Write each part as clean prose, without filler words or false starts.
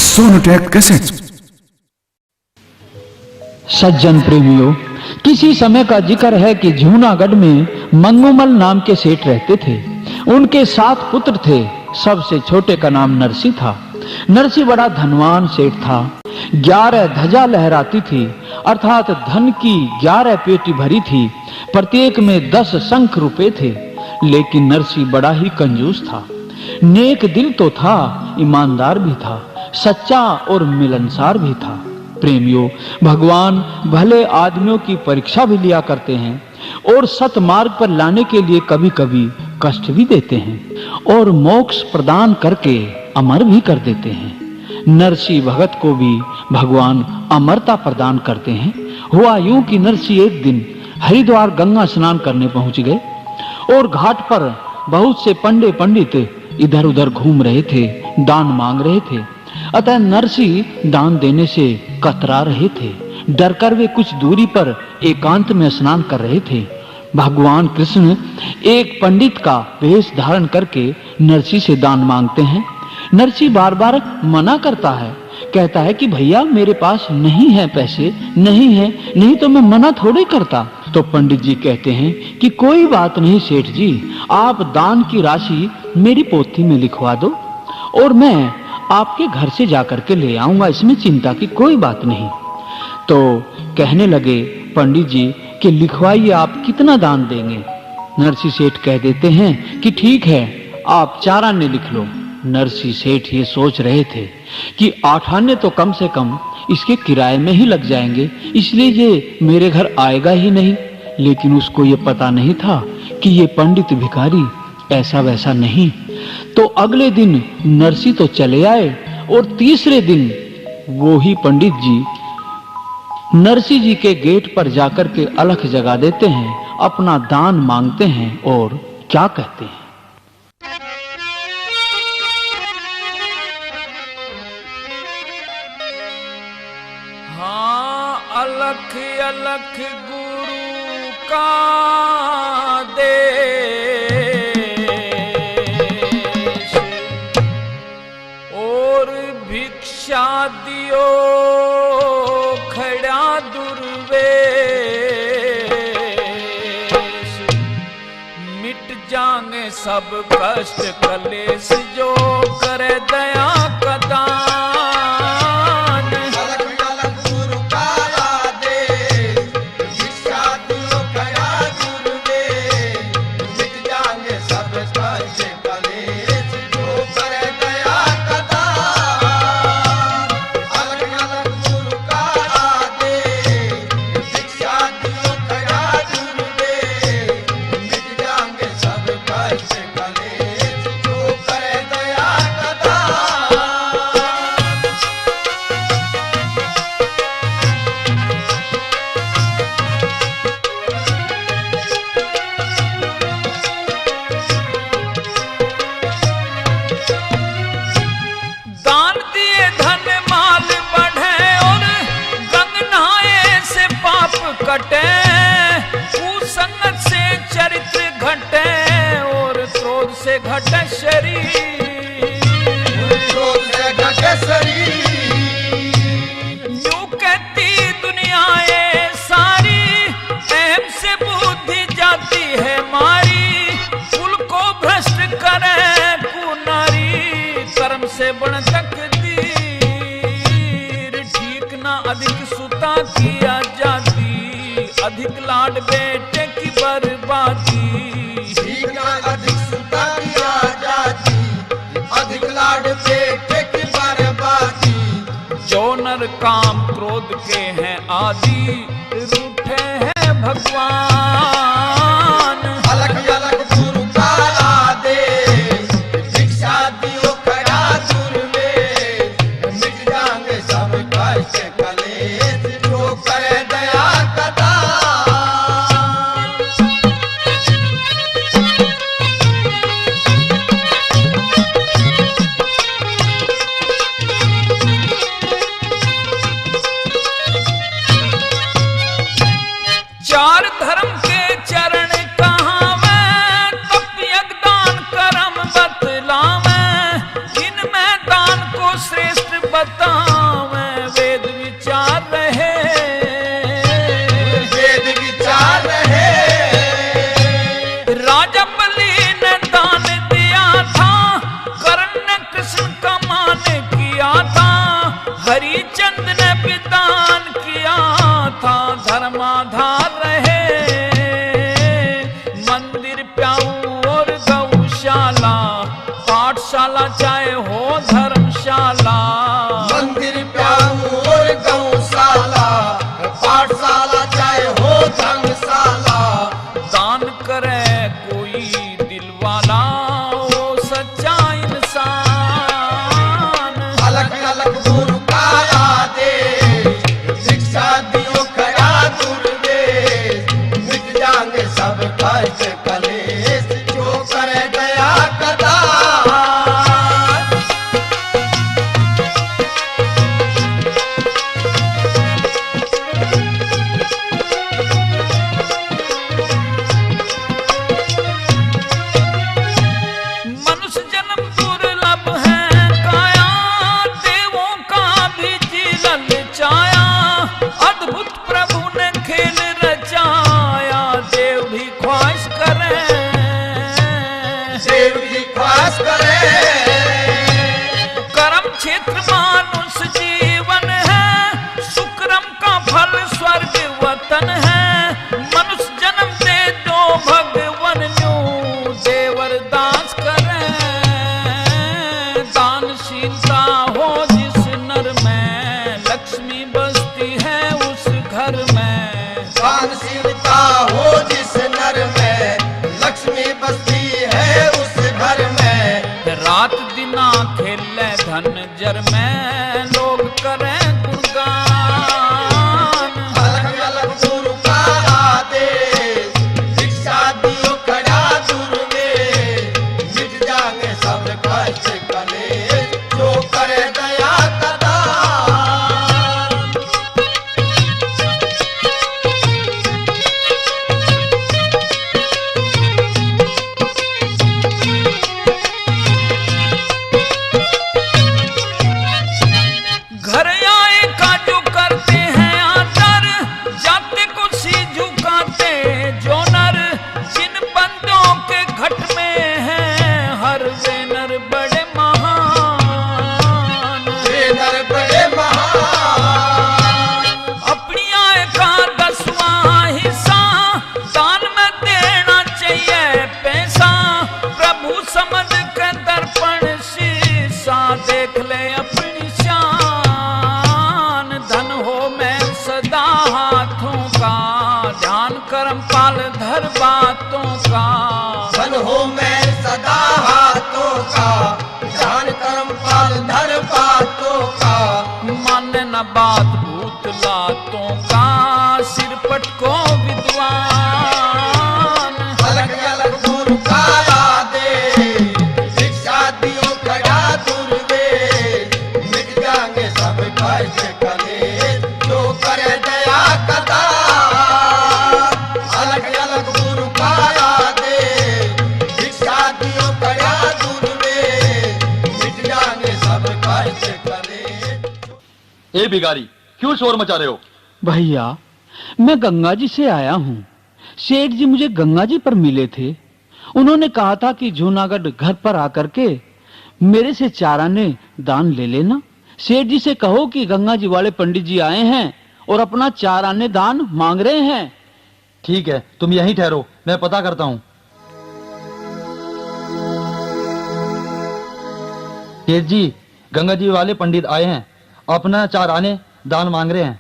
Sonotech cassettes. सज्जन प्रेमियों, किसी समय का जिक्र है कि जूनागढ़ में मंगूमल नाम के सेठ रहते थे। उनके 7 पुत्र थे। सबसे छोटे का नाम नरसी था। नरसी बड़ा धनवान सेठ था। 11 ध्वजा लहराती थी, अर्थात धन की 11 पेटी भरी थी। प्रत्येक में 10 शंख रुपए थे। लेकिन नरसी बड़ा ही कंजूस था। नेक दिल तो था, ईमानदार भी था, सच्चा और मिलनसार भी था। प्रेमियों, भगवान भले आदमियों की परीक्षा भी लिया करते हैं और सतमार्ग पर लाने के लिए कभी-कभी कष्ट भी देते हैं और मोक्ष प्रदान करके अमर भी कर देते हैं। नरसी भगत को भी भगवान अमरता प्रदान करते हैं। हुआ यूं कि नरसी एक दिन हरिद्वार गंगा स्नान करने पहुंच गए और घाट पर बहुत से पंडित इधर-उधर घूम रहे थे, दान मांग रहे थे। अतः नरसी दान देने से कतरा रहे थे। डरकर वे कुछ दूरी पर एकांत में स्नान कर रहे थे। भगवान कृष्ण एक पंडित का वेश धारण करके नरसी से दान मांगते हैं। नरसी बार-बार मना करता है, कहता है कि भैया मेरे पास नहीं है, पैसे नहीं है, नहीं तो मैं मना थोड़ी करता। तो पंडित जी कहते हैं कि कोई बात नहीं सेठ जी, आप दान की राशि मेरी पोथी में लिखवा दो और मैं आपके घर से जाकर के ले आऊंगा, इसमें चिंता की कोई बात नहीं। तो कहने लगे पंडित जी कि लिखवाइए, आप कितना दान देंगे। नरसी सेठ कह देते हैं कि ठीक है, आप 4 आने लिख लो। नरसी सेठ ये सोच रहे थे कि 8 आने तो कम से कम इसके किराए में ही लग जाएंगे, इसलिए ये मेरे घर आएगा ही नहीं। लेकिन उसको ये पता नहीं था कि ये पंडित भिखारी ऐसा वैसा नहीं। तो अगले दिन नरसी तो चले आए और तीसरे दिन वो ही पंडित जी नरसी जी के गेट पर जाकर के अलख जगा देते हैं, अपना दान मांगते हैं और क्या कहते हैं। हाँ, अलख अलख गुरु का दे भिक्षा दियो खड़ा दुर्वेश। मिट जाएंगे सब कष्ट कलेश जो करे दया कदान। कटे कुसंगत से चरित्र घटे और क्रोध से घटे शरीर। यूं कहती दुनिया ये सारी, अहम से बुद्धि जाती है मारी। कुल को भ्रष्ट करे कुनारी, कर्म से बन तकदीर। ठीक ना अधिक सुता की आजादी, अधिक लाड बेटे की बर्बादी। ठीक ना अधिक सुता की आजादी, अधिक लाड बेटे की बर्बादी। जो नर काम क्रोध के हैं आदि, रूठे हैं भगवान। अलग अलग गुरु का आदेश, भिक्षा दियो खड़ा दुर्वेश। मिट जाएंगे सब कष्ट कलेश जो करे दया कदा। चार धर्म के पाठशाला चाहे हो धर्मशाला, मंदिर प्याऊ और गौशाला, पाठशाला चाहे हो धर्मशाला, दान करे कोई दिल वाला वो सच्चा इंसान। अलग अलग गुरु का आदेश, शिक्षा दियो खड़ा दुर्वेश, मिट जाएंगे सब कष्ट कलेश, जो करे दया कदा। मनुष्य जन्म दुर्लभ है काया, देवों का भी जीलन चाया, अद्भुत प्रभु ने खेल रचाया, देव भी ख्वाहिश करे, देव की ख्वाहिश करे, कर्म क्षेत्र मानुष जीवन है, सुक्रम का फल स्वर्ग वतन है, मनुष्य जन्म दे दो भगवन न्यू, देवर दास करे, दानशीलता हो जिस नर में, लक्ष्मी बसती है उस घर में, दानशीलता हो जिस नर में, लक्ष्मी बसती है उस घर में, रात दिना खेले धन जर में, लोग करें गुणगान। अलग अलग गुरु का आदेश, शिक्षा दियो खड़ा दुर्वेश, मिट जाएंगे सब कष्ट कलेश, जो करे दया कदा। घर आए का जो करते हैं आदर, जाते को सी झुकाते जो नर, जिन बंदों के घट में है हर वे नर बड़े महान, वे नर बड़े महान, अपनी आय का 10वां हिस्सा दान में देना चाहिए पैसा, प्रभु समझ के दर्पण शीशा, देख ले अपनी शान, धन हो मैं सदा हाथों का, ध्यान कर्म पाल धर बातों का, धन हो मैं सदा हाथों का, ध्यान कर्म पाल धर बातों का, माने न बात भूत लातों का, सिर पटको विद्वान। अलग अलग गुरु का आदेश, शिक्षा दियो खड़ा दुर्वेश, मिट जाएंगे सब कष्ट कलेश, जो करे दया कदा। अलग अलग गुरु का आदेश, शिक्षा दियो खड़ा दुर्वेश, मिट जाएंगे सब कष्ट कलेश। ए भिखारी, क्यों शोर मचा रहे हो? भैया मैं गंगा जी से आया हूँ। सेठ जी मुझे गंगा जी पर मिले थे। उन्होंने कहा था कि जूनागढ़ घर पर आकर के मेरे से 4 आने दान ले लेना। सेठ जी से कहो कि गंगा जी वाले पंडित जी आए हैं और अपना 4 आने दान मांग रहे हैं। ठीक है, तुम यहीं ठहरो, मैं पता करता हूँ। सेठ जी, गंगा जी वाले पंडित आए हैं, अपना 4 आने दान मांग रहे हैं।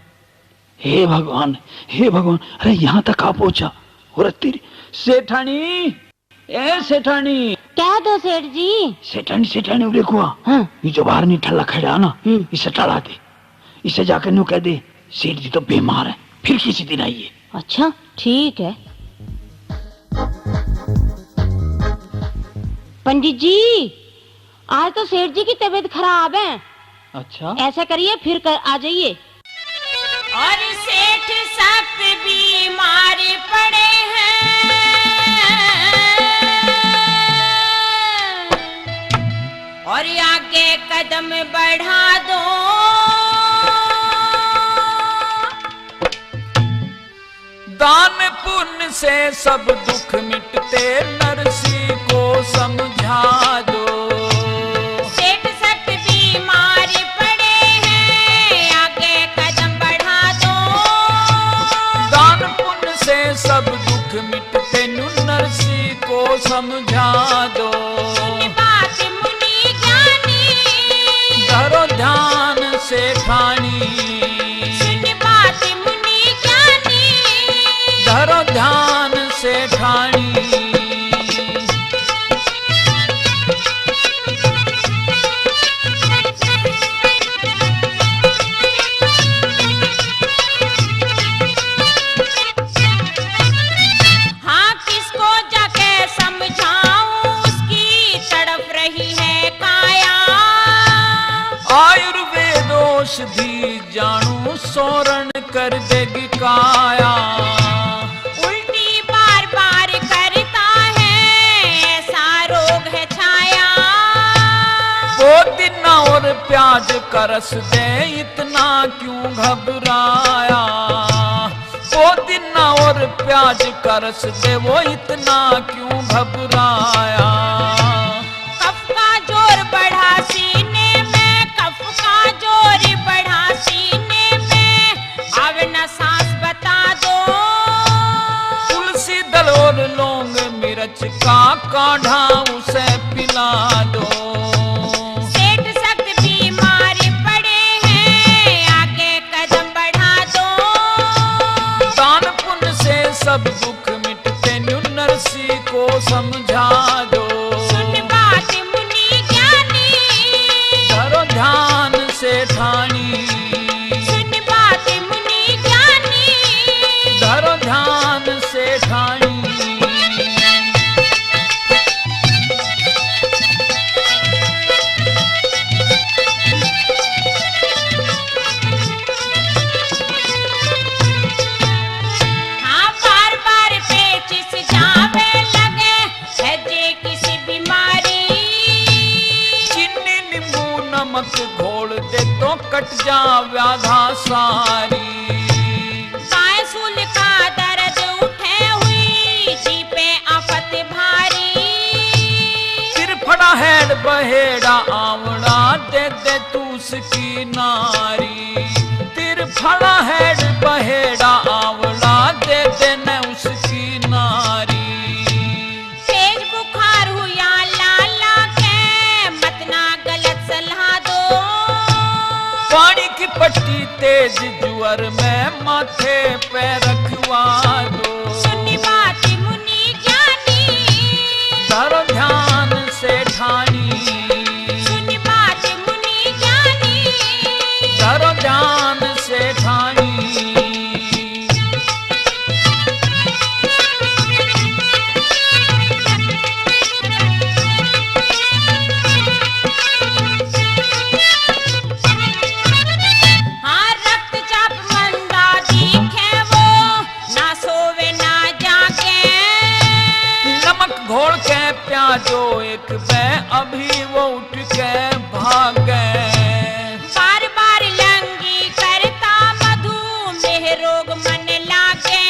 हे भगवान, हे भगवान, अरे यहाँ तक आ पहुंचा। और तेरी सेठानी, ए सेठानी, क्या दो सेठ जी? सेठानी सेठानी उरे कुआ, हाँ। ये जो बाहर नहीं ठल्ला खड़ा ना, इसे टला दे। इसे जाकर न्यू कह दे सेठ जी तो बीमार है, फिर किसी दिन आइए। अच्छा ठीक है। पंडित जी, आज तो सेठ जी की तबीयत खराब है। अच्छा, ऐसा करिए फिर आ जाइए। और सेठ सब बीमार पड़े हैं, और आगे कदम बढ़ा दो। दान पुण्य से सब दुख मिटते, नरसी को समझा दो। सेठ सब बीमार पड़े हैं, आगे कदम बढ़ा दो। दान पुण्य से सब दुख मिटते, नरसी को समझा दो। बात मुनि से ठानी सुन बात मुनि ज्ञानी धरो ध्यान से ठानी हाँ किसको जाके समझाऊं उसकी तड़प रही है काया आयुर्वेद औषधि जानू सोरण कर देगी काया उल्टी बार बार करता है ऐसा रोग है छाया पुदीना और प्याज का रस दे इतना क्यों घबराया पुदीना और प्याज का रस दे वो इतना क्यों घबराया कफ का जोर बढ़ा सीने में कफ का जोर बढ़ा सीने में अब न सांस बता दो तुलसी दल और लौंग मिर्च का काढ़ा उसे पिला दो सेठ सख्त बीमार पड़े हैं आगे कदम बढ़ा दो दान पुण्य से सब दुख मिटते न्यू नरसी को समझा दो सुन बात मुनि ज्ञानी धरो ध्यान से ठानी सुन बात मुनि ज्ञानी धरो ध्यान से ठानी हाँ बार बार पेचिस जावे लगे है जे किसी बीमारी चीनी नींबू नमक घोल दे तो कट जा व्याधा सारी बाएं सूल का दर्द उठे हुई जी पे आफत भारी तिरफड़ा हेड बहेड़ा आवड़ा दे दे तू उसकी नारी तिरफड़ा हेड बहेड़ा आवड़ा दे दे न उसकी नारी तेज बुखार हुआ लाला के मत ना गलत सलाह दो पानी की पट्टी तेज जुअर में माथे पे रखवा दो सुनी बात मुनि ज्ञानी धरो ध्यान से ठानी सुनी बात मुनि ज्ञानी धरो ध्यान से ठानी हाँ रक्तचाप मंदा दिखे वो ना सोवे ना जागे नमक घोल के प्याजो एक बे अभी वो उठ के भागे बार बार लंगी करता मधुमेह रोग मन लागे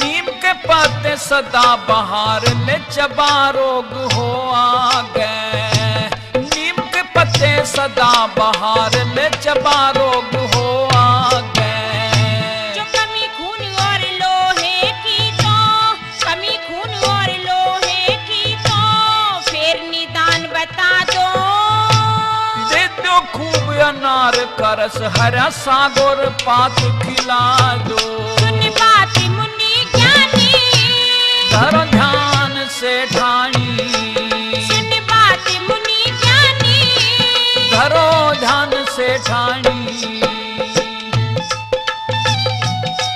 नीम के पत्ते सदा बहार ले चबा रोग हो आगे नीम के पत्ते सदा बहार ले चबा रोग हो आगे जो कमी खून और लोहे की तो कमी खून और लोहे की तो फिर निदान बता दो दे दो खूब अनार का रस हरा सागोर पात खिला दो सुन बात मुनि ज्ञानी धरो ध्यान से ठानी सुन बात मुनि ज्ञानी धरो ध्यान से ठानी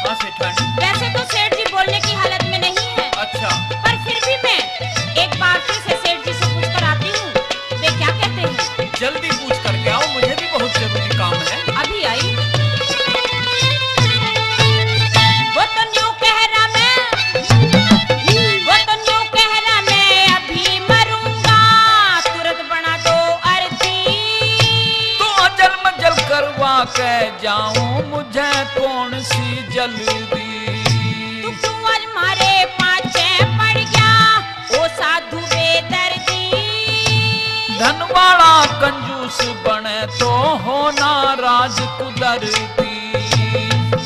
हाँ से ठानी वैसे तो सेठ जी बोलने की हालत में नहीं है अच्छा पर फिर भी मैं एक बार फिर से सेठ जी से पूछ कर आती हूँ वे क्या कहते हैं जल्दी पूछ करके आओ मुझे भी बहुत जरूरी काम है अभी आई वो तो न्यू कह रहा मैं अभी मरूंगा तुरंत बना दो अर्थी तो अजल मजल करवा के जाऊं मुझे कौन सी जल्दी तू क्यों आज मारे पाछे पड़ गया ओ साधु बेदर्दी धनवाड़ा कंजूस बने तो होना राज कुदरती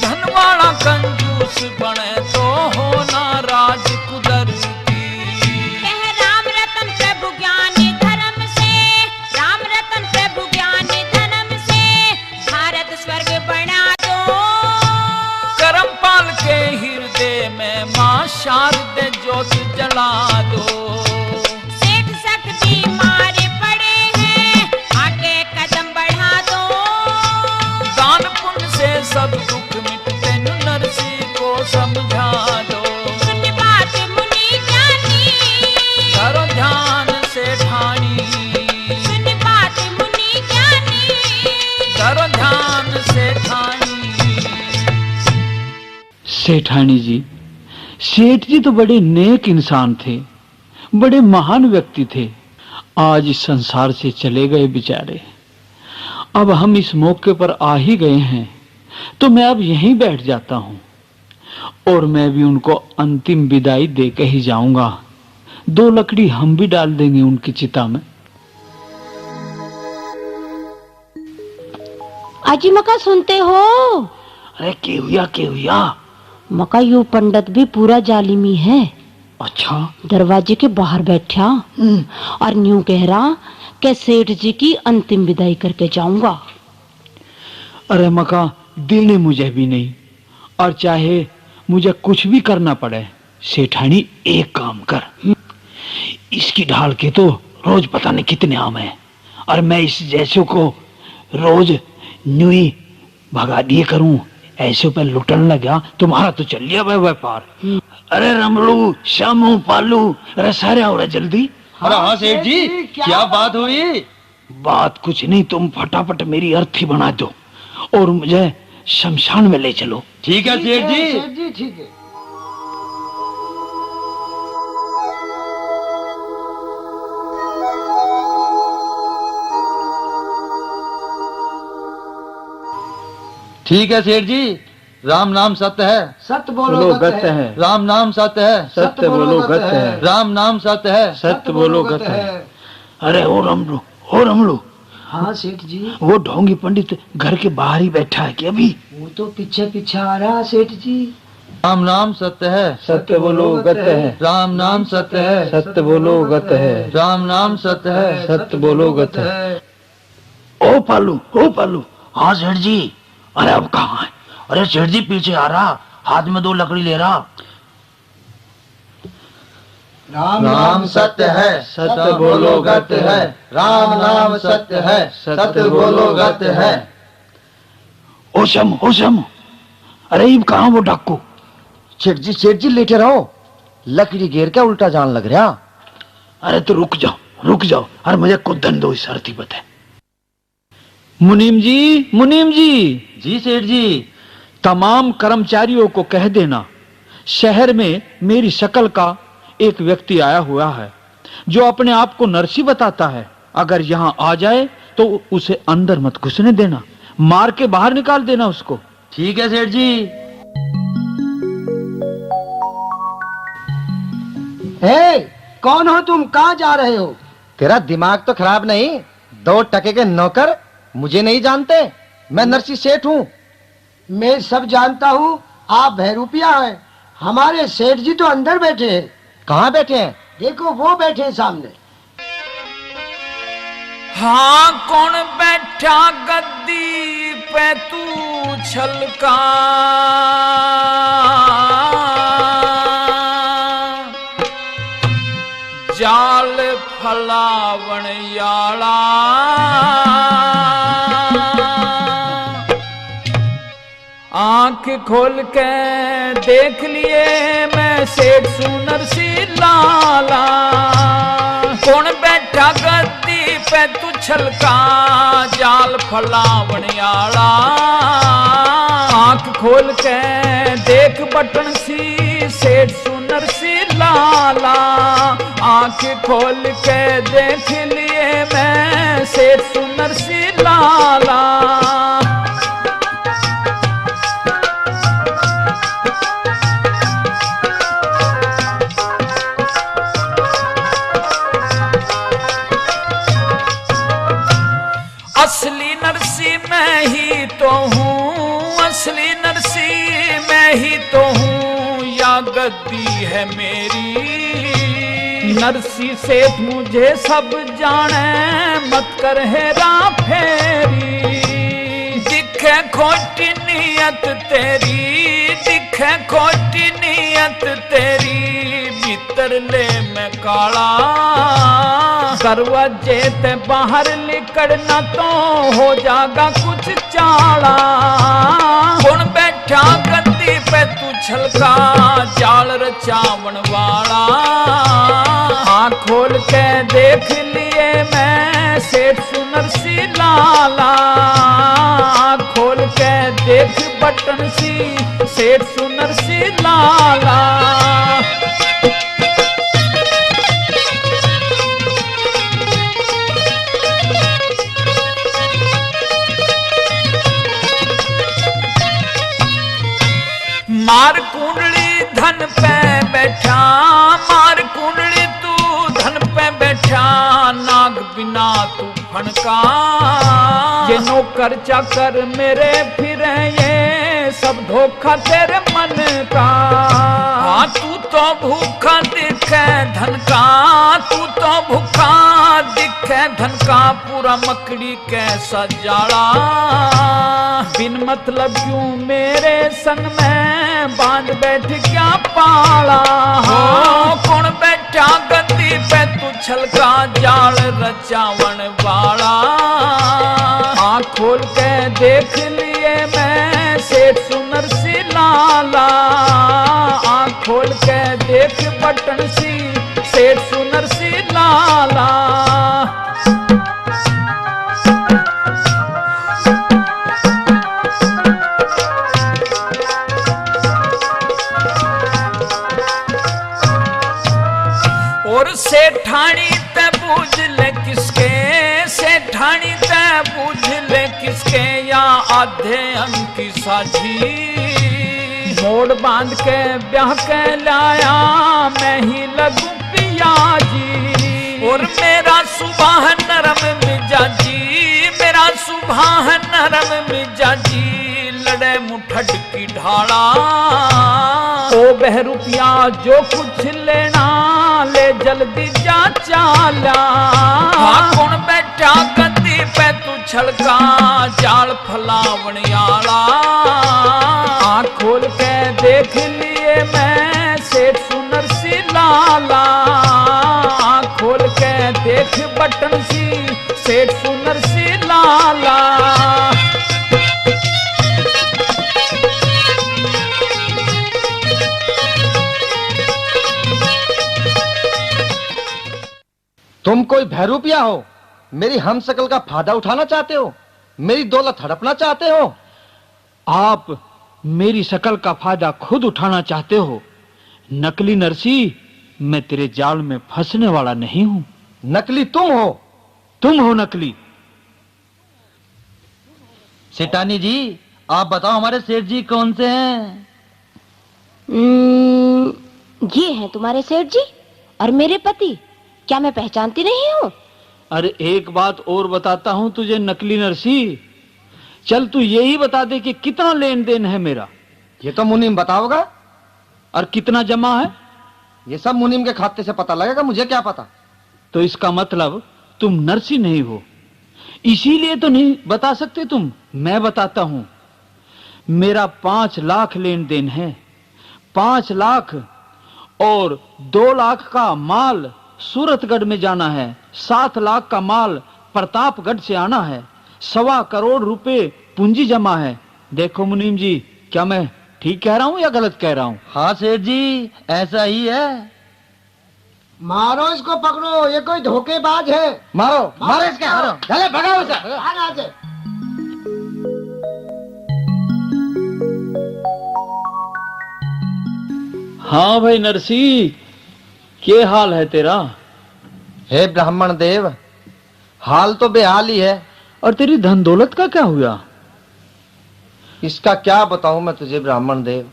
धनवाड़ा कंजूस बने तो होना राज कुदरती कह राम रतन प्रभु ज्ञानी धर्म से राम रतन प्रभु ज्ञानी धर्म से बढ़ा दो। सेठ शक्ति मारे पड़े हैं, आगे कदम बढ़ा दो। दान पुण्य से सब दुख मिटते, नरसी को समझा दो। सुन बात मुनि ज्ञानी, करो ध्यान से ठानी, सुन बात मुनि ज्ञानी। करो ध्यान से ठानी। सेठानी जी, सेठ जी तो बड़े नेक इंसान थे, बड़े महान व्यक्ति थे। आज इस संसार से चले गए बेचारे। अब हम इस मौके पर आ ही गए हैं, तो मैं अब यहीं बैठ जाता हूं और मैं भी उनको अंतिम विदाई दे के ही जाऊंगा। 2 लकड़ी हम भी डाल देंगे उनकी चिता में। अजी मका सुनते हो? अरे के हुआ? मका यू पंडित भी पूरा जालिमी है। अच्छा। दरवाजे के बाहर बैठा और न्यू कह रहा कि सेठ जी की अंतिम विदाई करके जाऊंगा। अरे मका, देने मुझे भी नहीं, और चाहे मुझे कुछ भी करना पड़े, सेठानी एक काम कर, इसकी ढाल के तो रोज पता नहीं कितने आम है, और मैं इस जैसों को रोज न्यूई भगा दिए करूं। ऐसे पे लुटन लगा, तुम्हारा तो चल लिया भाई व्यापार। अरे रमलू, श्यामू, पालू, अरे सारे आओ जल्दी। अरे हाँ सेठ जी, क्या बात हुई? बात कुछ नहीं, तुम फटाफट मेरी अर्थी बना दो और मुझे शमशान में ले चलो। ठीक है सेठ जी। ठीक है। ठीक है सेठ जी, राम नाम सत्य है। सत्य बोलो गत है। राम नाम सत्य है। सत्य बोलो गत है। राम नाम सत्य है। सत्य बोलो गत है। अरे ओ रमलू, हाँ सेठ जी, वो ढोंगी पंडित घर के बाहर ही बैठा है कि अभी? वो तो पीछे पीछे आ रहा सेठ जी। राम नाम सत्य है। सत्य बोलो गत है। राम नाम सत्य है। सत्य बोलो गत है। राम नाम सत्य है। सत्य बोलो गत है। ओ पालू, हाँ सेठ जी। अरे अब कहाँ है? अरे सेठ जी पीछे आ रहा, हाथ में 2 लकड़ी ले रहा। राम सत्य है। सत्य बोलो गत है। राम नाम सत्य है। सत्य बोलो गत है। ओशम, अरे अब कहाँ वो डाकू? सेठ जी लेटे रहो, लकड़ी घेर के उल्टा जान लग रहा। अरे तो रुक जाओ, अरे मुझे कुदन दो इस अर्थी बता। मुनीम जी। जी सेठ जी। तमाम कर्मचारियों को कह देना, शहर में मेरी शक्ल का एक व्यक्ति आया हुआ है जो अपने आप को नरसी बताता है। अगर यहाँ आ जाए तो उसे अंदर मत घुसने देना, मार के बाहर निकाल देना उसको। ठीक है सेठ जी। हे, कौन हो तुम? कहाँ जा रहे हो? तेरा दिमाग तो खराब नहीं? 2 टके के नौकर मुझे नहीं जानते? मैं नरसी सेठ हूँ। मैं सब जानता हूँ, आप बहरूपिया हैं। हमारे सेठ जी तो अंदर बैठे हैं। कहाँ बैठे हैं? देखो वो बैठे हैं सामने। हाँ, कौन बैठा गद्दी पे तू छलका? जाल फलावण याला, आंख खोल के देख लिए मैं सेठ नरसी लाला। कौन बैठा गद्दी पे तू छलका, जाल फलावणियाला। आंख खोल के देख बटन सी सेठ नरसी लाला। आंख खोल के देख लिए मैं सेठ नरसी लाला। असली नरसी मैं ही तो हूँ, असली नरसी मैं ही तो हूँ, या गद्दी है मेरी। नरसी सेठ मुझे सब जाने, मत कर हेरा फेरी। दिखे खोटी नीयत तेरी, दिखे खोटी नीयत तेरी, भीतर ले मैं काला, दरवाजे ते बाहर निकलना तो हो जागा कुछ चाला। कौन बैठा गद्दी पे तू छलका, जाल रचावन वाला। आँख खोल के देख लिए मैं सेठ सुनर सी लाला, आँख खोल के देख बटन सी सेठ सुनर सी लाला। मार कुंडली धन पे बैठा, मार कुंडली तू धन पे बैठा, नाग बिना तू फणका। ये नौकर चाकर मेरे फिरे ये सब धोखा तेरे मन का। हाँ तू तो भूखा दिखे धन का, तू तो भूखा दिखे धन का, पूरा मकड़ी कैसा जाड़ा। बिन मतलब क्यों मेरे संग में बांध बैठ क्या पाला। हो कौन बैठा गद्दी पे तू छलका, जाल रचावन वाला। आँख खोल के देख लिए मैं सेठ सुनर सी लाला, आँख खोल के देख बटन सी सेठ सुनर सी लाला। और सेठानी ते बूझ ले किसके, सेठानी ते बूझ ले किसके, या आधे अंकी साझी। मोड़ बांध के ब्याह के लाया मैं ही लगूं पियाजी। और मेरा सुबह नरम मिजाजी, मेरा सुबह नरम मिजाजी, लड़े मुठड़ की ढाला। ओ बहरूपिया जो कुछ लेना ले जल्दी जा चाला। हाँ कौन बैठा गद्दी पे तू छलका, जाल फलावनियाला। आँख खोल के देख लिए मैं सेठ सुनर सी लाला, आँख खोल के देख बटन सी सेठ सुनर सी लाला। तुम कोई भैरूपिया हो, मेरी हम शकल का फायदा उठाना चाहते हो, मेरी दौलत हड़पना चाहते हो। आप मेरी शकल का फायदा खुद उठाना चाहते हो। नकली नरसी, मैं तेरे जाल में फंसने वाला नहीं हूं। नकली तुम हो, तुम हो नकली। सेठानी जी आप बताओ हमारे सेठ जी कौन से हैं? ये हैं तुम्हारे सेठ जी और मेरे पति। क्या मैं पहचानती नहीं हूँ? अरे एक बात और बताता हूं तुझे नकली नरसी, चल तू यही बता दे कि कितना लेन देन है मेरा। ये तो मुनीम बताओगा। और कितना जमा है? ये सब मुनीम के खाते से पता लगेगा, मुझे क्या पता। तो इसका मतलब तुम नरसी नहीं हो, इसीलिए तो नहीं बता सकते तुम। मैं बताता हूं, मेरा 5 लाख लेन देन है। 5 लाख और 2 लाख का माल सूरतगढ़ में जाना है, 7 लाख का माल प्रतापगढ़ से आना है, 1.25 करोड़ रुपए पूंजी जमा है। देखो मुनीम जी, क्या मैं ठीक कह रहा हूं या गलत कह रहा हूं? हाँ सेठ जी ऐसा ही है। मारो इसको, पकड़ो, ये कोई धोखेबाज है। मारो मारो इसके, मारो। चले भगाओ इसे। भाग यहाँ से। हाँ भाई नरसी, क्या हाल है तेरा? हे ब्राह्मण देव, हाल तो बेहाल ही है। और तेरी धन दौलत का क्या हुआ? इसका क्या बताऊं मैं तुझे ब्राह्मण देव।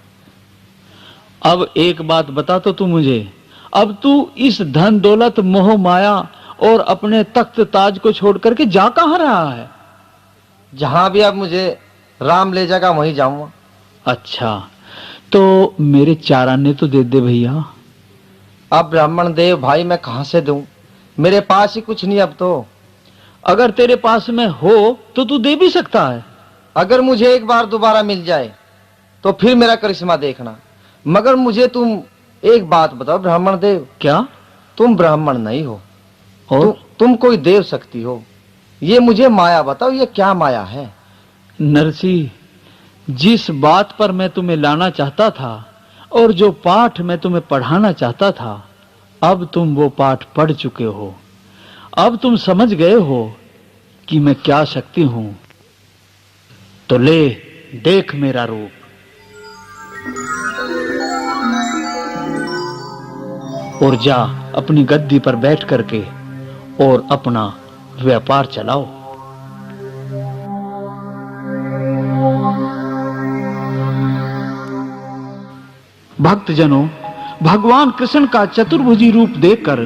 अब एक बात बता तो तू मुझे, अब तू इस धन दौलत मोह माया और अपने तख्त ताज को छोड़ करके जा कहां रहा है? जहां भी अब मुझे राम ले जाएगा वहीं जाऊंगा। अच्छा, तो मेरे 4 आने तो दे दे भैया। अब ब्राह्मण देव भाई मैं कहां से दूं, मेरे पास ही कुछ नहीं अब तो। अगर तेरे पास में हो तो तू दे भी सकता है। अगर मुझे एक बार दोबारा मिल जाए तो फिर मेरा करिश्मा देखना, मगर मुझे तुम एक बात बताओ ब्राह्मण देव, क्या? तुम ब्राह्मण नहीं हो और तुम कोई देव शक्ति हो। ये मुझे माया बताओ, ये क्या माया है? नरसी, जिस बात पर मैं तुम्हें लाना चाहता था और जो पाठ मैं तुम्हें पढ़ाना चाहता था, अब तुम वो पाठ पढ़ चुके हो। अब तुम समझ गए हो कि मैं क्या शक्ति हूं। तो ले देख मेरा रूप। और जा अपनी गद्दी पर बैठ करके और अपना व्यापार चलाओ। भक्तजनों, भगवान कृष्ण का चतुर्भुजी रूप देखकर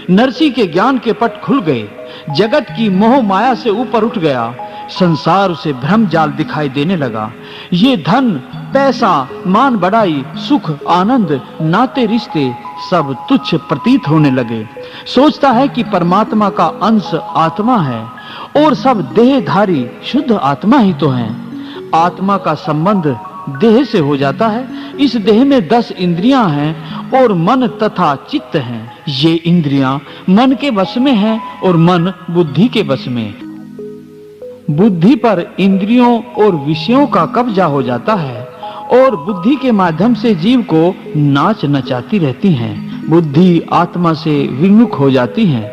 नरसी के ज्ञान के पट खुल गए। जगत की मोह माया से ऊपर उठ गया। संसार उसे भ्रम जाल दिखाई देने लगा। ये धन, पैसा, मान बढ़ाई, सुख, आनंद, नाते रिश्ते सब तुच्छ प्रतीत होने लगे। सोचता है कि परमात्मा का अंश आत्मा है और सब देहधारी शुद्ध आत्मा ही तो हैं। आत्मा का संबंध देह से हो जाता है। इस देह में 10 इंद्रियां हैं और मन तथा चित्त हैं। ये इंद्रियां मन के वश में हैं और मन बुद्धि के वश में। बुद्धि पर इंद्रियों और विषयों का कब्जा हो जाता है और बुद्धि के माध्यम से जीव को नाच नचाती रहती हैं। बुद्धि आत्मा से विमुख हो जाती है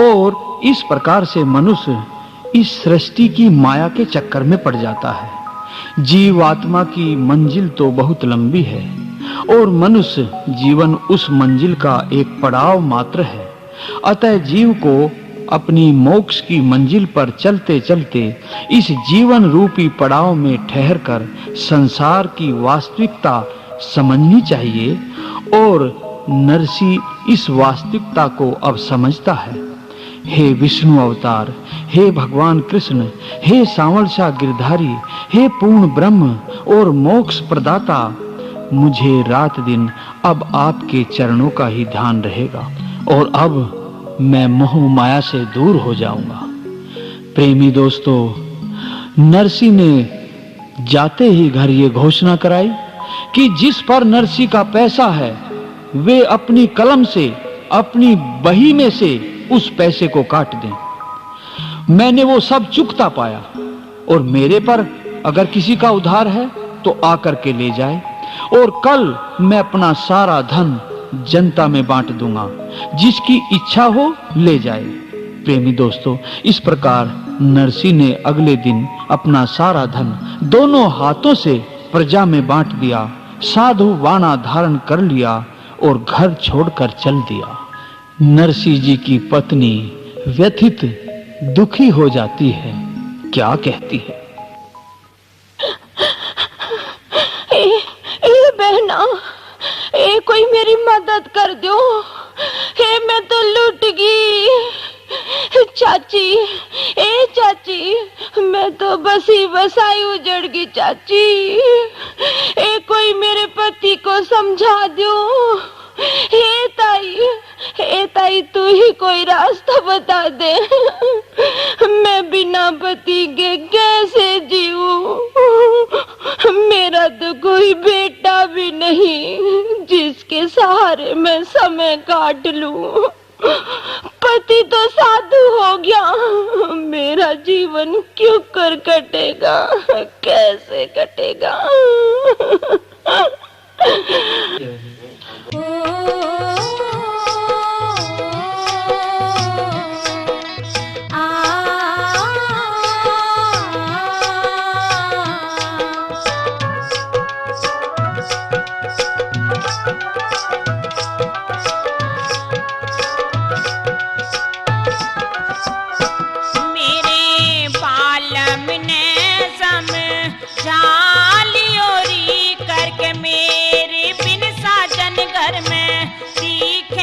और इस प्रकार से मनुष्य इस सृष्टि की माया के चक्कर में पड़ जाता है। जीव आत्मा की मंजिल तो बहुत लंबी है और मनुष्य जीवन उस मंजिल का एक पड़ाव मात्र है। अतः जीव को अपनी मोक्ष की मंजिल पर चलते चलते इस जीवन रूपी पड़ाव में ठहरकर संसार की वास्तविकता समझनी चाहिए और नरसी इस वास्तविकता को अब समझता है। हे विष्णु अवतार, हे भगवान कृष्ण, हे सांवलसा गिरधारी, हे पूर्ण ब्रह्म और मोक्ष प्रदाता, मुझे रात दिन अब आपके चरणों का ही ध्यान रहेगा और अब मैं मोह माया से दूर हो जाऊंगा। प्रेमी दोस्तों, नरसी ने जाते ही घर ये घोषणा कराई कि जिस पर नरसी का पैसा है वे अपनी कलम से, अपनी बही में से उस पैसे को काट दें। मैंने वो सब चुकता पाया और मेरे पर अगर किसी का उधार है तो आकर के ले जाए और कल मैं अपना सारा धन जनता में बांट दूंगा। जिसकी इच्छा हो ले जाए। प्रेमी दोस्तों, इस प्रकार नरसी ने अगले दिन अपना सारा धन दोनों हाथों से प्रजा में बांट दिया, साधु वाणा धारण कर लिया और घर छोड़कर चल दिया। नरसी जी की पत्नी व्यथित दुखी हो जाती है। क्या कहती है? ए बहना, ए कोई मेरी मदद कर दो। हे मैं तो लुट गई। चाची, ए चाची, मैं तो बसी बसाई उजड़ गई चाची। ए कोई मेरे पति को समझा दो। हे ताई तू ही कोई रास्ता बता दे। मैं बिना पति के कैसे जीऊं? मेरा तो कोई बेटा भी नहीं जिसके सहारे मैं समय काट लूं। पति तो साधु हो गया, मेरा जीवन क्यों कर कटेगा? कैसे कटेगा? करके मेरे बिन साजन घर में सीख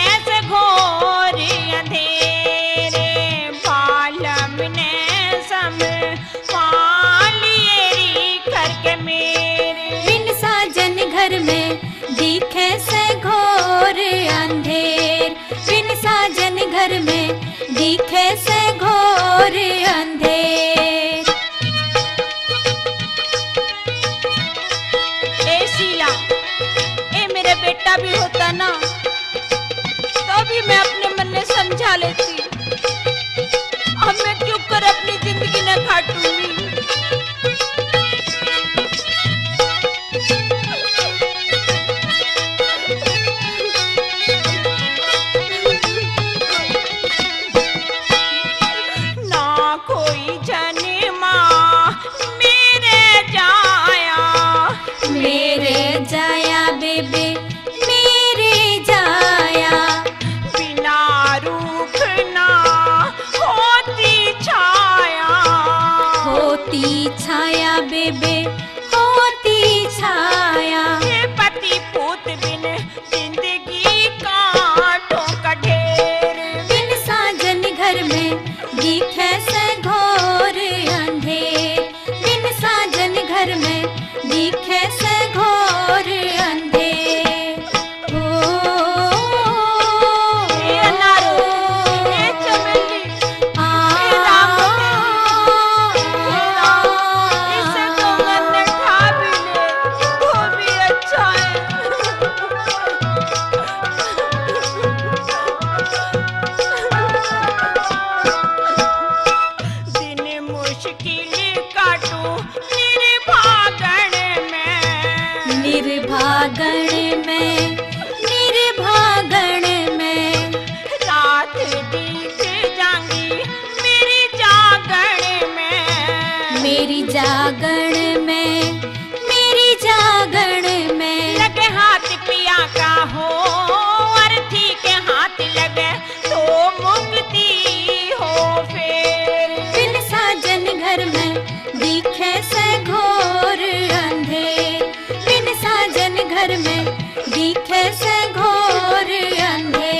जागण में, मेरी जागण में। लगे हाथ पिया का हो, अर्थी के हाथ लगे तो मुक्ति हो फिर। बिन साजन घर में दिखे से घोर अंधेर, बिन साजन घर में दिखे से घोर अंधेर।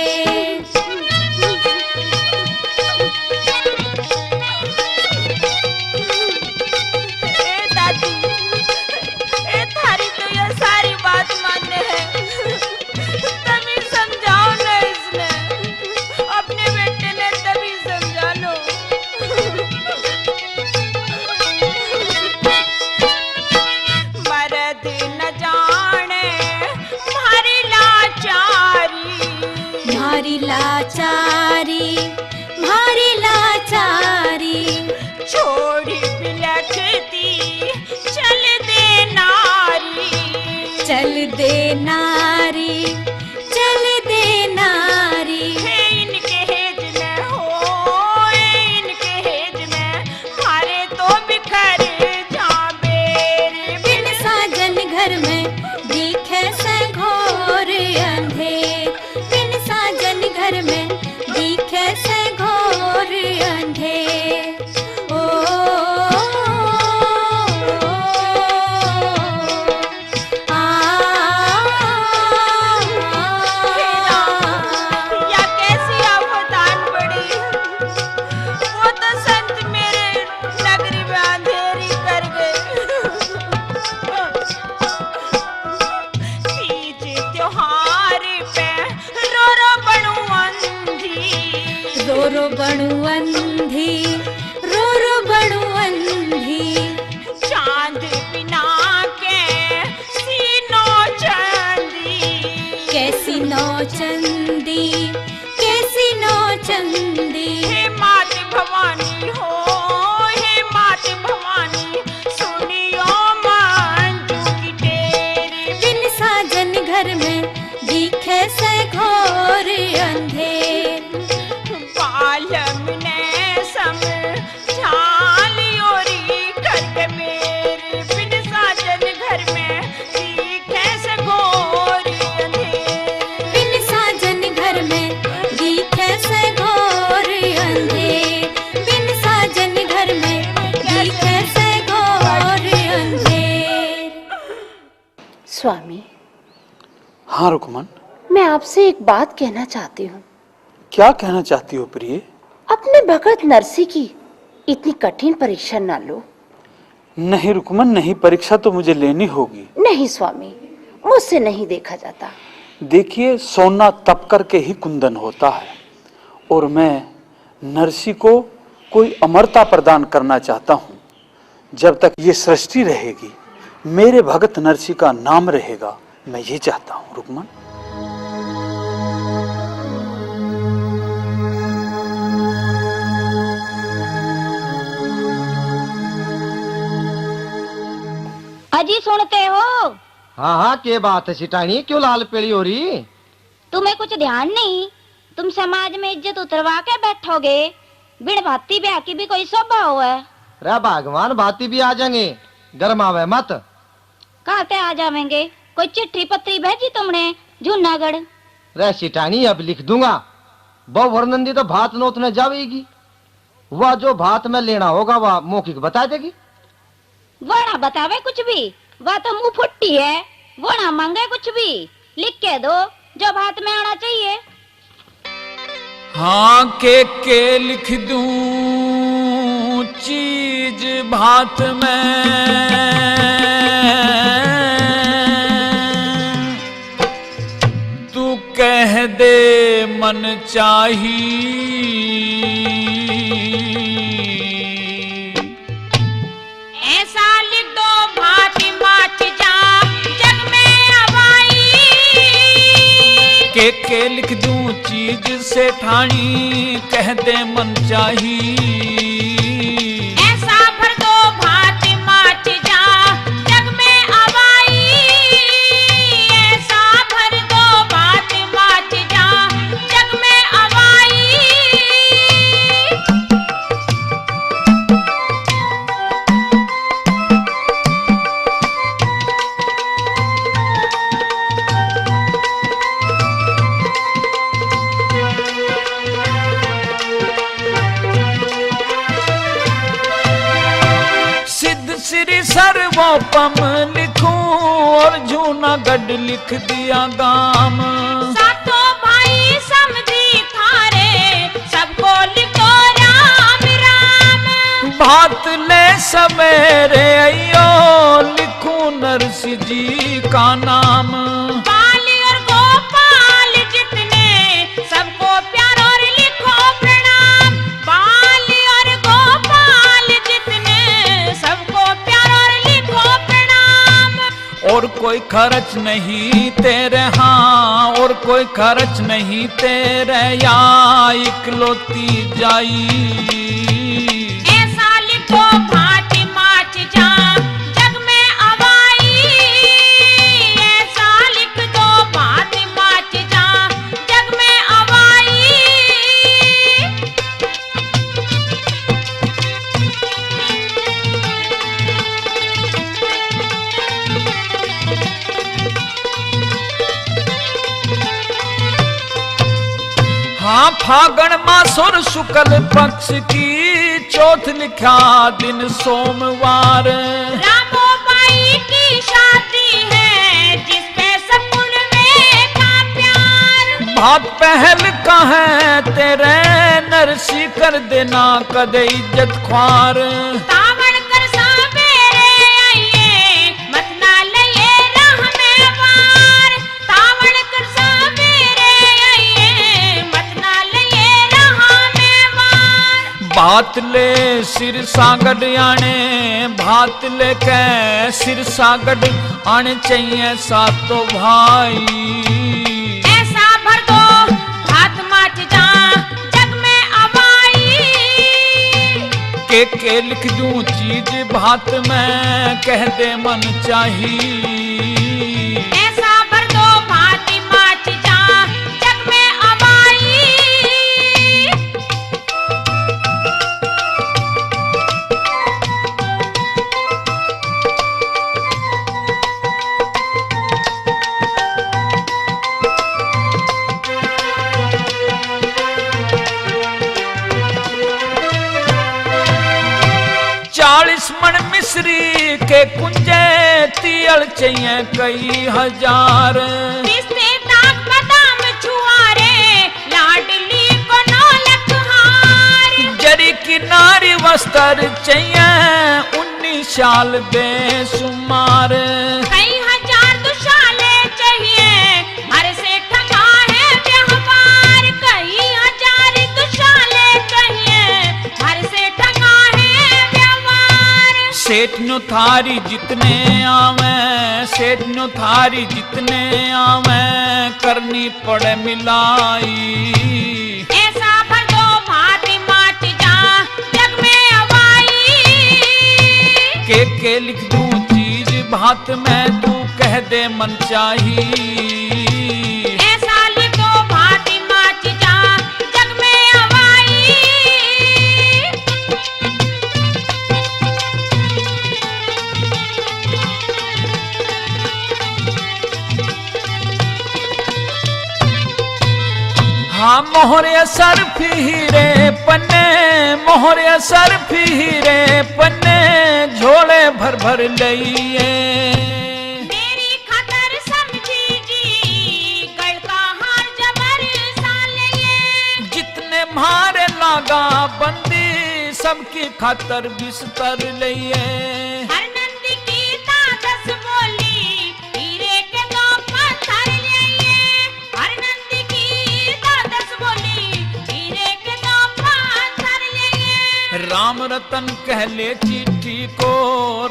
लाचारी, भारी लाचारी, छोड़ी बिलखती चल दे नारी, चल दे नारी, चल दे नारी। हे इनके हेज में हो, इनके हेज में मारे तो बिखर जाबेर। बिन साजन घर में दिखे से घोर अंधेर, बिन साजन घर में दिखे से घोर अंधेर। ओ, या कैसी आफतान पड़ी, वो तो संत मेरे नगरी में अंधेरी कर गए। तीज त्योहार पे रो रो बनू अंधी, रो रो बनू अंधी, रो रो बनू अंधी। चांद बिना के सीनो चंदी, कैसी नौ चंदी, कैसी नौ चंदी। हे मात भवानी हो, हे मात भवानी सुनियो मंजू की तेरी। बिन साजन घर में दिखे से घोर अंधेर, बालम ने समझा लियोरी करके मेरे। बिन साजन घर में दिखे से घोर अंधेर, बिन साजन घर में दिखे से घोर अंधेर, बिन साजन घर में दिखे से घोर अंधेर। स्वामी, हाँ रुकमन, मैं आपसे एक बात कहना चाहती हूँ। क्या कहना चाहती हो प्रिय? अपने भगत नरसी की इतनी कठिन परीक्षा ना लो। नहीं रुकमन नहीं, परीक्षा तो मुझे लेनी होगी। नहीं स्वामी, मुझसे नहीं देखा जाता। देखिए, सोना तप करके ही कुंदन होता है, और मैं नरसी को कोई अमरता प्रदान करना चाहता हूँ। जब तक ये सृष्टि रहेगी, मेरे भगत नरसी का नाम रहेगा, मैं ये चाहता हूँ रुकमन। अजी सुनते हो? हाँ हाँ, क्या बात है सिटानी, क्यों लाल पीली हो रही? तुम्हें कुछ ध्यान नहीं? तुम समाज में इज्जत उतरवा के बैठोगे, बिन भाती ब्याह की भी कोई स्वभाव है? रे भगवान, भाती भी आ जाएंगे, गरमावे मत। कहाँ ते आ जाएंगे? कोई चिट्ठी पत्री भेजी तुमने जूनागढ़? रे सिटानी, अब लिख दूंगा। बहु वर्णंदी तो भात नोतने जावेगी, वह जो भात में लेना होगा वह मौखिक बता देगी। वो ना बतावे कुछ भी, वह तो मुंह फुट्टी है। वो ना मांगे कुछ भी, लिख के दो जो भात में आना चाहिए। हाँ के लिख दूं चीज भात में, तू कह दे मन चाही। ऐसा लिख दो भात माच जा जग में अबाई। के लिख दूं चीज से ठाणी, कह दे मन चाही। ऐसा भर दो भात माच जा जग में अबाई। ऐसा भर दो भात माच जा जग में अबाई। सर्वोपम लिखूं और जूनागढ़ लिख दिया गाम। सातों भाई समझी थारे सबको लिखो राम राम। भात ले सवेरे अयो लिखूं नरसिंह जी का नाम। बाल और गोपाल जितने सबको प्यार और लिखो प्रणाम। बाल और गोपाल जितने सबको प्यार और लिखो प्रणाम। और कोई खर्च नहीं तेरे, हाँ और कोई खर्च नहीं तेरे, या इकलौती जाई। ऐसा लिखो भांति माच जा जग में अवाई। ऐसा लिख दो भांति माच जा जग में अवाई। हाँ फागण मासुर शुक्ल पक्ष की चौथ लिखा दिन सोमवार। रामो बाई की शादी है जिसपे सकुल में का प्यार। भात पहल का है तेरे नरसी कर देना कदे इज्जत ख्वार। तावण कर सवेरे आइए मत ना लइए राह में वार। तावण कर सवेरे आइए मत ना लइए राह में वार। भात ले सिर सागड़ आने, भात ले के सिर सागड़ आने चाहिए सातों भाई। ऐसा भर दो हाथ माच जा जग में अवाई। के लिख दूं चीज भात में कह दे मन चाही। ऐसा भर दो भांति माच जा जग में अवाई। चालीस मन मिश्री के कुंजे तियल चाहिए कई हजार। पिस्ते ताक बादाम छुआरे लाडली को नौलख हार। जरी किनारी वस्त्र चाहिए 19 साल बेसुमार। कई हजार दुशाले चाहिए हर से ठगा है व्यवहार। कई हजार दुशाले चाहिए हर से ठगा है व्यवहार। सेठ नो थारी जितने आवे, सेठ नो थारी जितने आवे करनी पड़े मिलाई। ऐसा भर दो भांति माच जा जग में अवाई। के लिख दूं चीज भात में तू कह दे मन चाही। ऐसा लिखो भांति माच जा जग में अवाई। हाँ मोहरे सर फिरे पन्ने, मोहरे सर फिरे पन्ने झोले भर भर लइए। मेरी खातर समझी जी गल का हार जबर सालिए। जितने मारे लागा बंदी सबकी खातर बिस्तर लइए। हर नंदी की तादस बोली हीरे के दो पत्थर लिए। हर नंदी की तादस बोली हीरे के दो पत्थर लिए। राम रतन कह ले चिट्ठी को,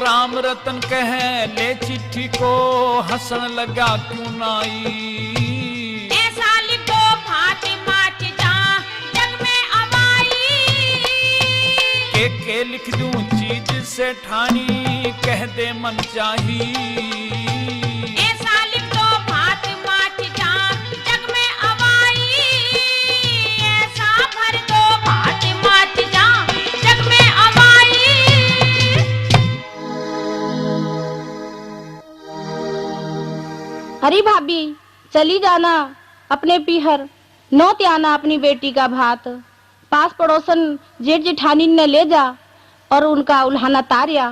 राम रतन कह ले चिट्ठी को, हंसन लगा क्यों नाई। ऐसा लिखो भांति माच जा जग में अवाई। के लिख दूं चीज से ठानी कह दे मन चाही। ऐसा लिख दो भांति माच जा जग में अवाई। ऐसा भर दो भांति माच जा जग में अवाई। अरे भाभी चली जाना अपने पीहर, नौत आना अपनी बेटी का भात। पास पड़ोसन जेठ जेठानी ने ले जा और उनका उल्हाना तारिया।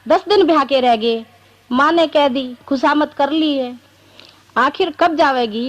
10 दिन ब्याह के रह गए। माँ ने कह दी खुशामद कर ली है, आखिर कब जावेगी?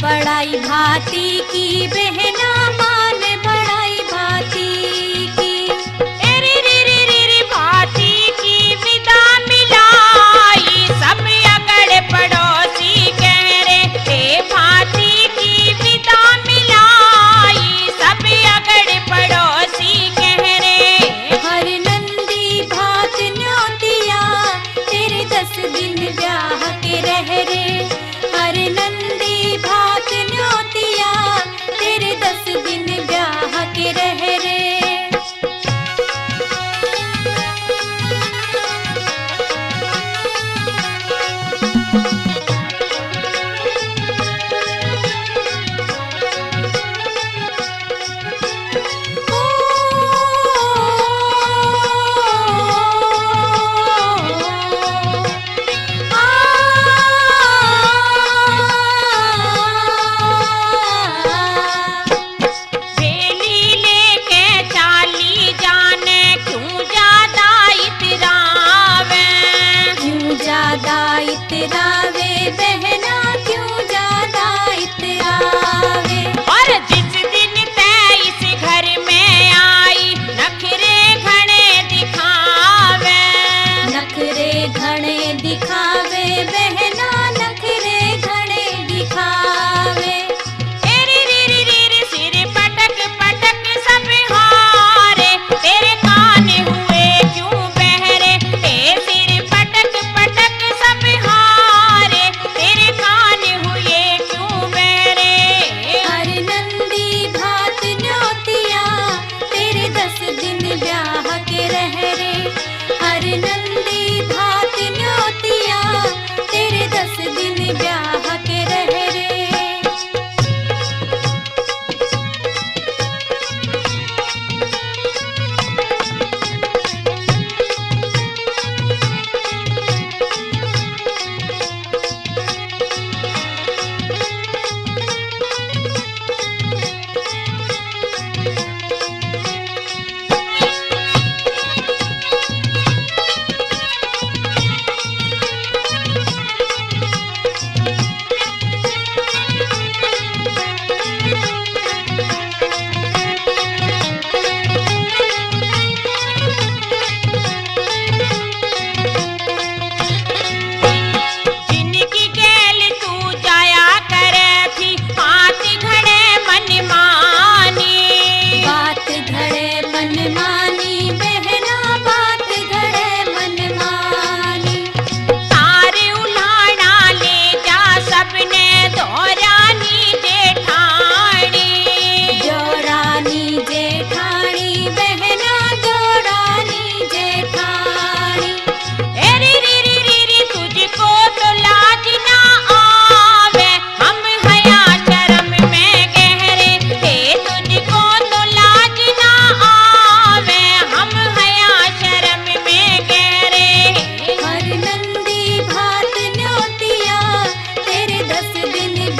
बड़ाई भाती की बहना मान बड़ाई भाती की, रे रे रे रे रे भाती की विदा मिलाई सब अगड़ पड़ोसी कह रे, हे भाती की विदा मिलाई सब अगड़ पड़ोसी कह रे। हर नंदी भात न्योतिया तेरे 10 दिन ब्याह के रह रे, हर नंदी भात न्योतिया तेरे 10 दिन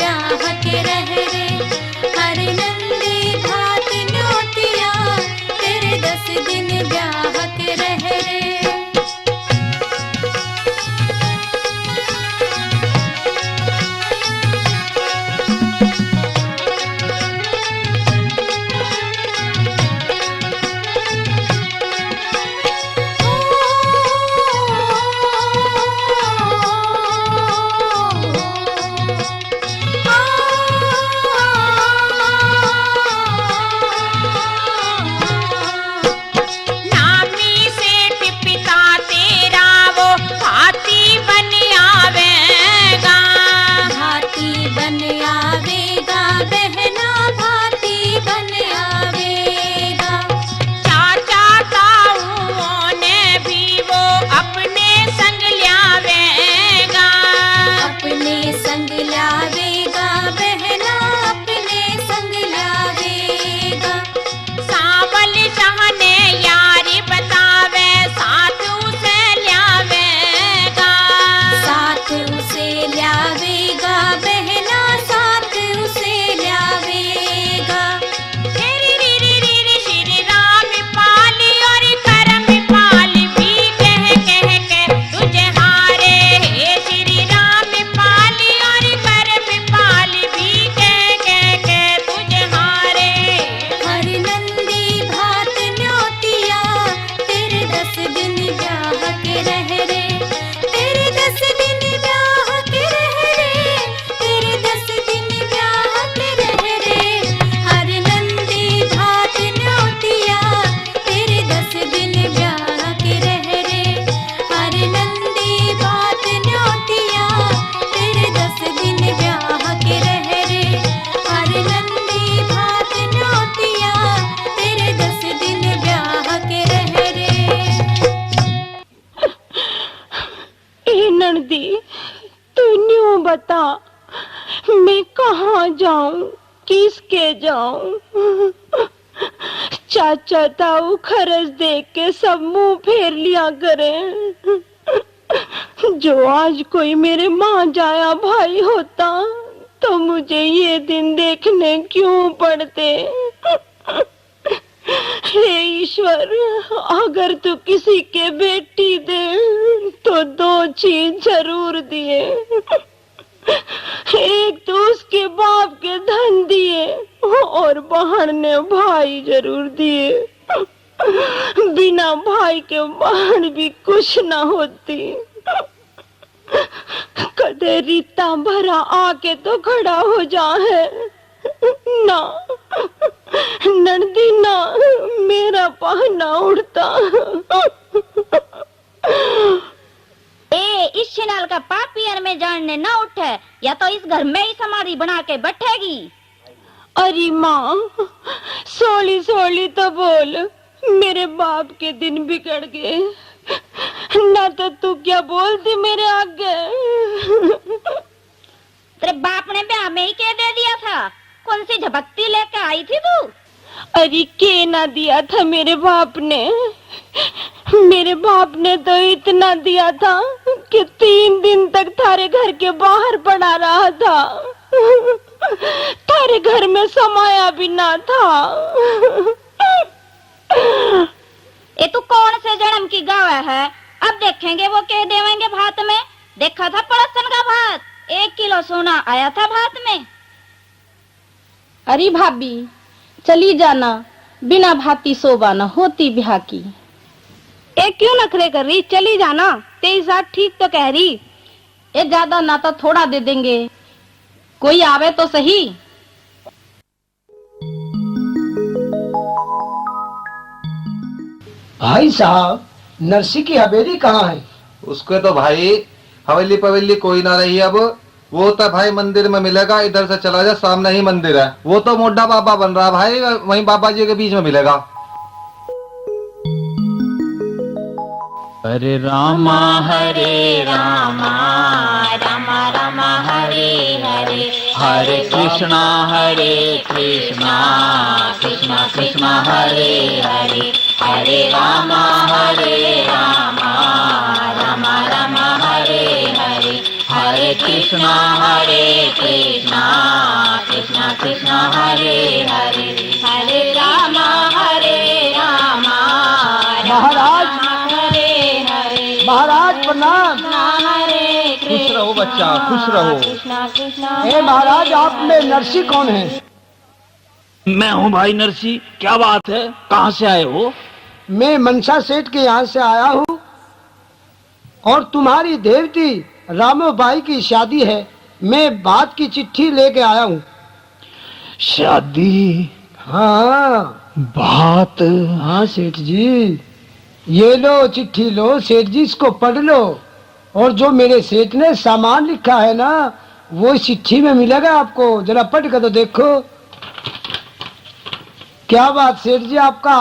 ब्याह के रह रे। हर नंदी भात न्योतिया तेरे 10 दिन ब्याह के रह रे। बता मैं कहाँ जाऊं, किसके जाऊं। चाचा ताऊ खरस देख के सब मुंह फेर लिया करें। जो आज कोई मेरे माँ जाया भाई होता तो मुझे ये दिन देखने क्यों पड़ते। हे ईश्वर, अगर तू किसी के बेटी दे तो 2 चीज जरूर दिए। एक तो उसके बाप के धन दिए और बहन ने भाई जरूर दिए। बिना भाई के बहन भी कुछ ना होती। कदे रीता भरा आके तो खड़ा हो जा है ना, नंदी ना मेरा पहना उड़ता। इस छिनाल का पापियर में जानने ना उठे या तो इस घर में ही समाधि बना के बैठेगी। अरे माँ, सोली सोली तो बोल, मेरे बाप के दिन बिगड़ गए ना तो तू क्या बोलती मेरे आगे। तेरे बाप ने ब्याह में ही कह दे दिया था, कौन सी झपकती लेके आई थी तू। अरे के ना दिया था मेरे बाप ने। मेरे बाप ने तो इतना दिया था कि 3 दिन तक थारे घर के बाहर पड़ा रहा था, थारे घर में समाया भी ना था। ये तू कौन से जन्म की गावा है, अब देखेंगे वो कह देवेंगे भात में। देखा था पड़ोसन का भात, 1 किलो सोना आया था भात में। अरे भाभी चली जाना, बिना भाती शोभा न होती ब्याह की। क्यों नखरे कर रही, चली जाना। तेरी साथ ठीक तो कह रही। ये ज्यादा ना तो थोड़ा दे देंगे, कोई आवे तो सही। भाई साहब, नरसी की हवेली कहाँ है? उसके तो भाई हवेली पवेली कोई ना रही अब। वो तो भाई मंदिर में मिलेगा, इधर से चला जा, सामने ही मंदिर है। वो तो मोटा बाबा बन रहा भाई, वहीं बाबा जी के बीच में मिलेगा। हरे रामा रामा रामा हरे हरे, हरे कृष्णा कृष्णा कृष्णा हरे हरे, हरे रामा रामा रामा हरे हरे, हरे कृष्णा कृष्णा हरे हरे रामा महाराज हरे हरे महाराज प्रणाम। हरे खुश रहो बच्चा, खुश रहो। कृष्णा कृष्णा ए महाराज, आप में नरसी कौन है? मैं हूँ भाई नरसी। क्या बात है, कहाँ से आए हो? मैं मनसा सेठ के यहाँ से आया हूँ और तुम्हारी देवती रामोबाई की शादी है। मैं बात की चिट्ठी लेके आया हूँ। शादी? हाँ बात? हाँ सेठ जी, ये लो चिट्ठी लो सेठ जी, इसको पढ़ लो और जो मेरे सेठ ने सामान लिखा है ना वो इस चिट्ठी में मिलेगा आपको। जरा पढ़ कर तो देखो। क्या बात सेठ जी, आपका